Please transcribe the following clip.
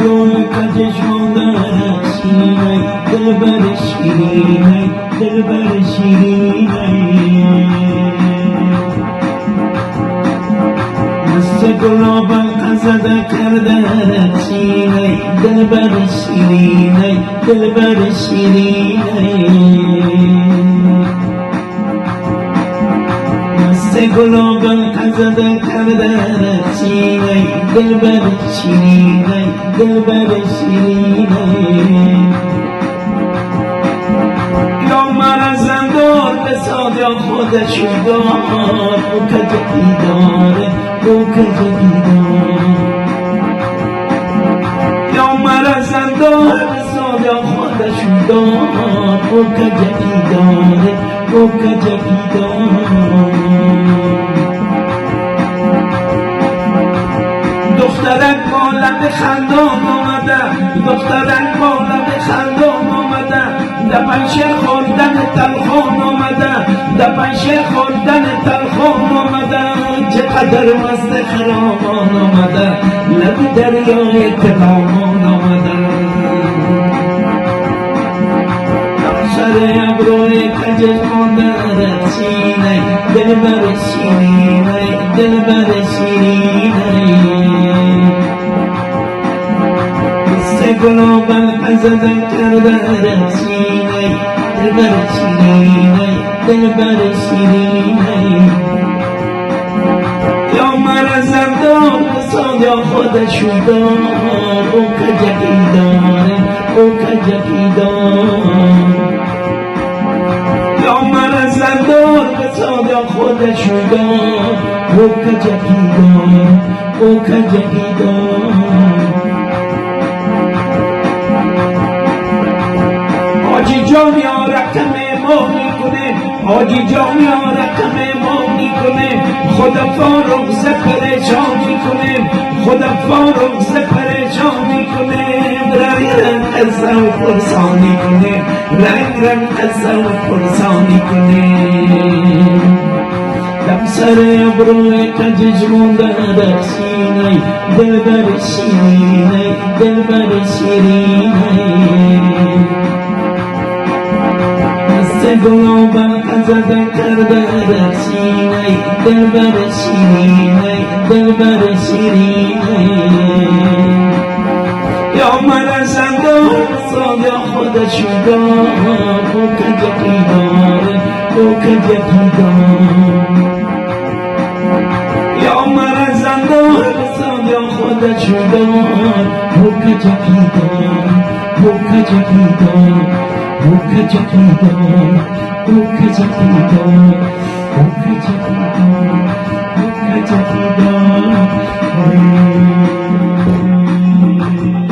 ابروی کجش مادر سینه دلبر شیرینه دلبر شیرینه مست گلابم ازده کرده سینه دلبر شیرینه دلبر شیرینه مست گلابم ازده کرده سینه دلبر شیرینه دلبر شیرینه یا مرا زندار بساز یا خودش دار او کجکی داره او کجکی دار یا مرا زندار بساز یا خودش دار او کجکی داره او کجکی دار دخترک با لب خندان آمده دخترک با لب خندان آمده دپنشه خوردن تلخان آمده دپنشه خوردن تلخان آمده چقدر مست خرامان آمده لب دریای تلامان آمده سر ابروی کجش مادر سینه دلبر شیرینه دلبر شیرینه گلابم ازده کرده سینه دلبر شیرینه دلبر شیرینه یا مرا زندان بساز یا خودشو دار او کجکی داره او کجکی دار یا مرا زندان بساز یا خودشو دار او کجکی دار او کجکی دار حاجی جان یا رقم ما میکنه حاجی جان یا رقم ما میکنه خدا فاروق ز پریشان میکنه خدا فاروق ز پریشان میکنه رنگ رنگ قصه و پرسانی کنه رنگ رنگ قصه و پرسانی کنه دم سر ابروی کجش مونده در سینه دلبر شیرینه دلبر شیرینه گلابم ازده کرده در سینه دلبر شیرینه دلبر شیرینه یا مرا زندان بساز یا خودشو دار او کجکی داره او کجکی دار یا مرا زندان بساز یا خودشو دار او کجکی دار او کجکی دار او کجکی دار او کجکی دار او کجکی دار او کجکی دار